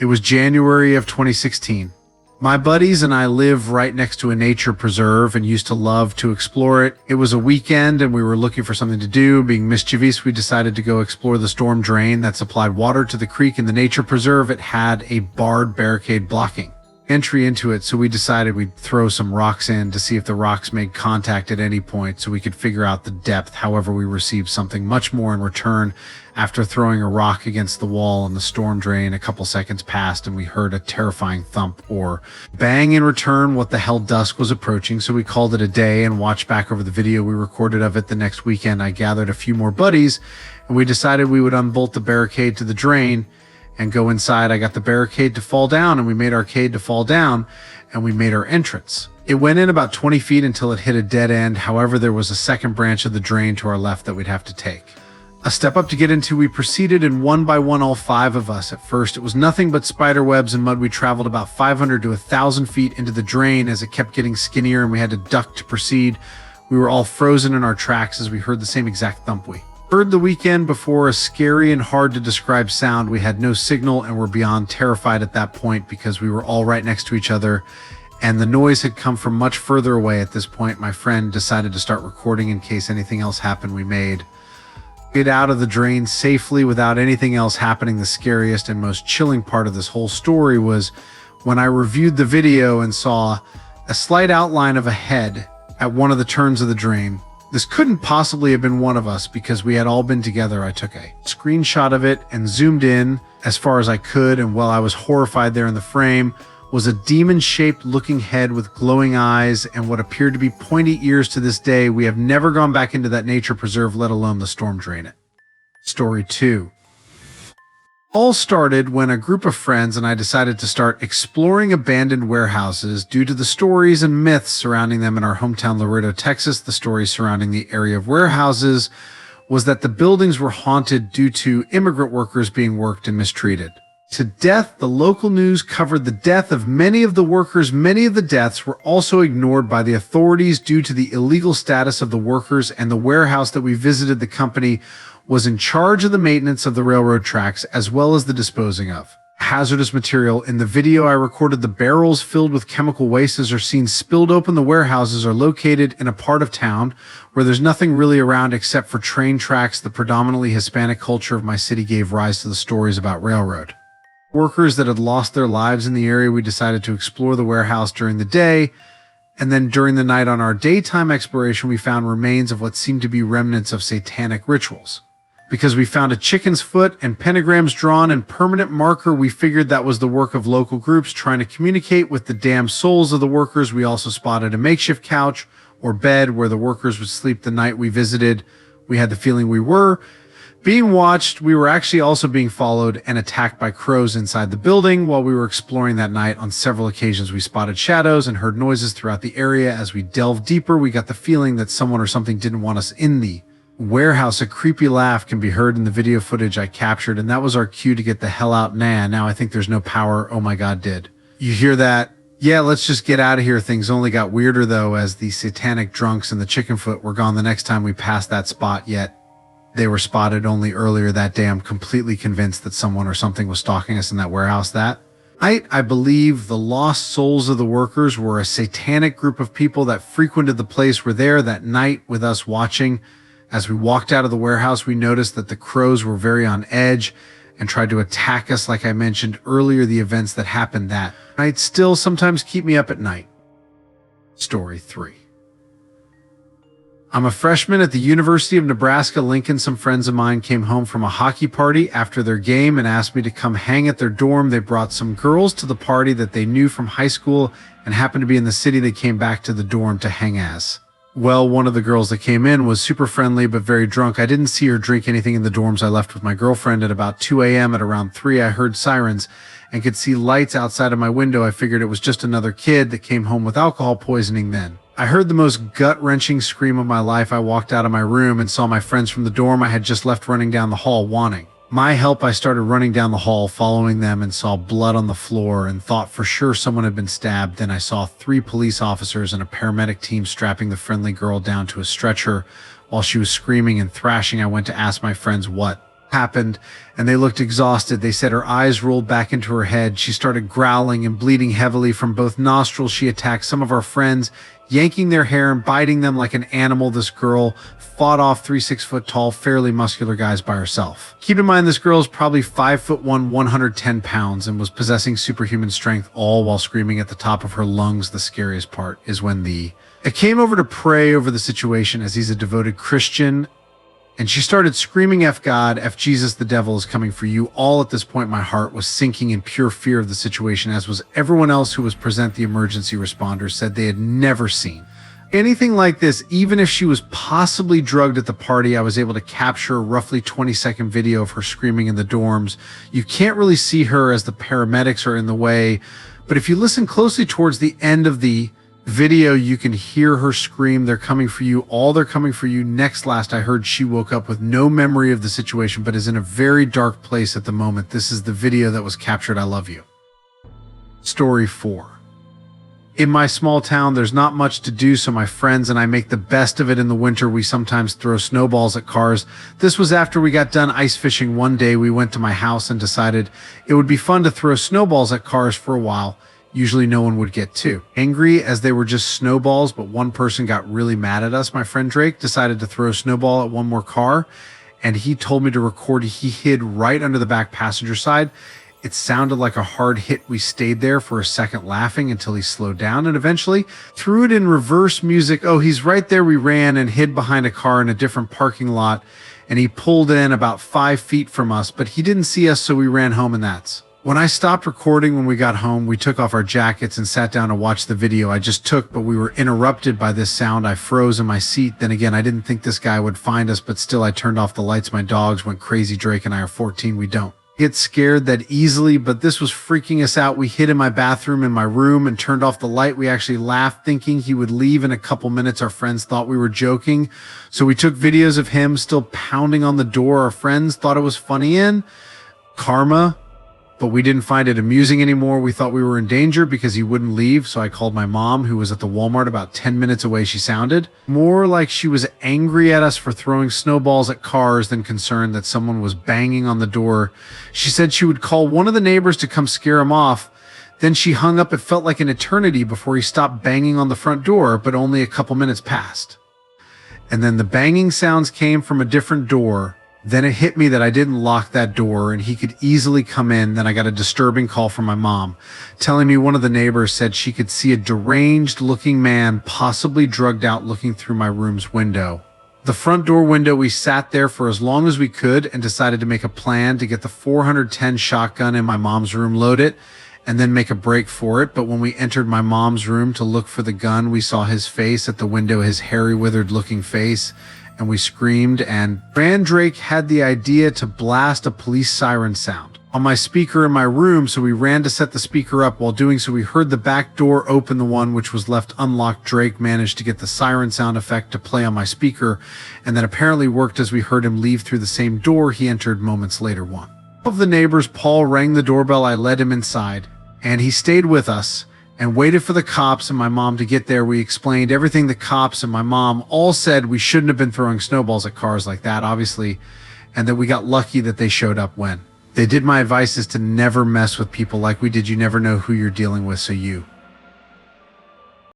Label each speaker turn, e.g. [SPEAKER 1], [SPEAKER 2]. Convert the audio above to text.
[SPEAKER 1] It was January of 2016. My buddies and I live right next to a nature preserve and used to love to explore it. It was a weekend and we were looking for something to do. Being mischievous, we decided to go explore the storm drain that supplied water to the creek in the nature preserve. It had a barred barricade blocking entry into it, so we decided we'd throw some rocks in to see if the rocks made contact at any point so we could figure out the depth. However, we received something much more in return. After throwing a rock against the wall in the storm drain, a couple seconds passed and we heard a terrifying thump or bang in return. What the hell, dusk was approaching, so we called it a day and watched back over the video we recorded of it. The next weekend, I gathered a few more buddies and we decided we would unbolt the barricade to the drain and go inside. I got the barricade to fall down and we made our arcade to fall down and we made our entrance. It went in about 20 feet until it hit a dead end. However, there was a second branch of the drain to our left that we'd have to take a step up to get into. We proceeded, and one by one, all 5 of us. At first, it was nothing but spider webs and mud. We traveled about 500 to 1,000 feet into the drain as it kept getting skinnier and we had to duck to proceed. We were all frozen in our tracks as we heard the same exact thump we heard the weekend before, a scary and hard to describe sound. We had no signal and were beyond terrified at that point because we were all right next to each other and the noise had come from much further away. At this point, my friend decided to start recording in case anything else happened. We made it out of the drain safely without anything else happening. The scariest and most chilling part of this whole story was when I reviewed the video and saw a slight outline of a head at one of the turns of the drain. This couldn't possibly have been one of us because we had all been together. I took a screenshot of it and zoomed in as far as I could, and while I was horrified, there in the frame was a demon-shaped looking head with glowing eyes and what appeared to be pointy ears. To this day, we have never gone back into that nature preserve, let alone the storm drain it. Story 2. All started when a group of friends and I decided to start exploring abandoned warehouses due to the stories and myths surrounding them in our hometown, Laredo, Texas. The stories surrounding the area of warehouses was that the buildings were haunted due to immigrant workers being worked and mistreated to death. The local news covered the death of many of the workers. Many of the deaths were also ignored by the authorities due to the illegal status of the workers, and the warehouse that we visited, the company was in charge of the maintenance of the railroad tracks as well as the disposing of hazardous material. In the video I recorded, the barrels filled with chemical wastes are seen spilled open. The warehouses are located in a part of town where there's nothing really around except for train tracks. The predominantly Hispanic culture of my city gave rise to the stories about railroad workers that had lost their lives in the area. We decided to explore the warehouse during the day, and then during the night on our daytime exploration, we found remains of what seemed to be remnants of satanic rituals. Because we found a chicken's foot and pentagrams drawn and permanent marker, we figured that was the work of local groups trying to communicate with the damned souls of the workers. We also spotted a makeshift couch or bed where the workers would sleep the night we visited. We had the feeling we were being watched. We were actually also being followed and attacked by crows inside the building. While we were exploring that night, on several occasions we spotted shadows and heard noises throughout the area. As we delved deeper, we got the feeling that someone or something didn't want us in the warehouse. A creepy laugh can be heard in the video footage I captured, and that was our cue to get the hell out. Now I think there's no power. Oh my God, did you hear that? Yeah, let's just get out of here. Things only got weirder though, as the satanic drunks and the chicken foot were gone the next time we passed that spot, yet they were spotted only earlier that day. I'm completely convinced that someone or something was stalking us in that warehouse. I believe the lost souls of the workers were a satanic group of people that frequented the place. Were there that night with us watching. As we walked out of the warehouse, we noticed that the crows were very on edge and tried to attack us. Like I mentioned earlier, the events that happened that night still sometimes keep me up at night. Story 3. I'm a freshman at the University of Nebraska, Lincoln. Some friends of mine came home from a hockey party after their game and asked me to come hang at their dorm. They brought some girls to the party that they knew from high school and happened to be in the city. They came back to the dorm to hang as. Well, one of the girls that came in was super friendly but very drunk. I didn't see her drink anything in the dorms. I left with my girlfriend at about 2 a.m. At around 3, I heard sirens and could see lights outside of my window. I figured it was just another kid that came home with alcohol poisoning. Then I heard the most gut-wrenching scream of my life. I walked out of my room and saw my friends from the dorm I had just left running down the hall wanting my help. I started running down the hall, following them, and saw blood on the floor and thought for sure someone had been stabbed. Then I saw 3 police officers and a paramedic team strapping the friendly girl down to a stretcher while she was screaming and thrashing. I went to ask my friends what happened, and they looked exhausted. They said her eyes rolled back into her head. She started growling and bleeding heavily from both nostrils. She attacked some of our friends, yanking their hair and biting them like an animal. This girl fought off 3 6-foot tall, fairly muscular guys by herself. Keep in mind, this girl is probably 5'1", 110 pounds, and was possessing superhuman strength, all while screaming at the top of her lungs. The scariest part is when I came over to pray over the situation, as he's a devoted Christian, and she started screaming, "F God, F Jesus, the devil is coming for you." All at this point, my heart was sinking in pure fear of the situation, as was everyone else who was present. The emergency responders said they had never seen anything like this. Even if she was possibly drugged at the party, I was able to capture a roughly 20-second video of her screaming in the dorms. You can't really see her as the paramedics are in the way, but if you listen closely towards the end of the video, you can hear her scream, "They're coming for you, all they're coming for you." Next last I heard, she woke up with no memory of the situation, but is in a very dark place at the moment. This is the video that was captured. I love you. Story 4. In my small town, there's not much to do, so my friends and I make the best of it. In the winter, we sometimes throw snowballs at cars. This was after we got done ice fishing. One day, we went to my house and decided it would be fun to throw snowballs at cars for a while. Usually no one would get too angry, as they were just snowballs, but one person got really mad at us. My friend Drake decided to throw a snowball at one more car, and he told me to record. He hid right under the back passenger side. It sounded like a hard hit. We stayed there for a second laughing until he slowed down and eventually threw it in reverse music. "Oh, he's right there." We ran and hid behind a car in a different parking lot, and he pulled in about 5 feet from us, but he didn't see us, so we ran home. And that's when I stopped recording. When we got home, we took off our jackets and sat down to watch the video I just took, but we were interrupted by this sound. I froze in my seat. Then again, I didn't think this guy would find us, but still I turned off the lights. My dogs went crazy. Drake and I are 14. We don't get scared that easily, but this was freaking us out. We hid in my bathroom in my room and turned off the light. We actually laughed, thinking he would leave in a couple minutes. Our friends thought we were joking, so we took videos of him still pounding on the door. Our friends thought it was funny in karma, but we didn't find it amusing anymore. We thought we were in danger because he wouldn't leave, so I called my mom, who was at the Walmart about 10 minutes away. She sounded more like she was angry at us for throwing snowballs at cars than concerned that someone was banging on the door. She said she would call one of the neighbors to come scare him off. Then she hung up. It felt like an eternity before he stopped banging on the front door, but only a couple minutes passed. And then the banging sounds came from a different door. Then it hit me that I didn't lock that door and he could easily come in. Then I got a disturbing call from my mom telling me one of the neighbors said she could see a deranged looking man, possibly drugged out, looking through my room's window. The front door window. We sat there for as long as we could and decided to make a plan to get the 410 shotgun in my mom's room, load it, and then make a break for it. But when we entered my mom's room to look for the gun, we saw his face at the window, his hairy, withered looking face. And we screamed, and Drake had the idea to blast a police siren sound on my speaker in my room, so we ran to set the speaker up. While doing so, we heard the back door open, the one which was left unlocked. Drake managed to get the siren sound effect to play on my speaker, and that apparently worked, as we heard him leave through the same door he entered moments later. One of the neighbors, Paul, rang the doorbell. I led him inside, and he stayed with us and waited for the cops and my mom to get there. We explained everything. The cops and my mom all said we shouldn't have been throwing snowballs at cars like that, obviously, and that we got lucky that they showed up when they did. My advice is to never mess with people like we did. You never know who you're dealing with, so you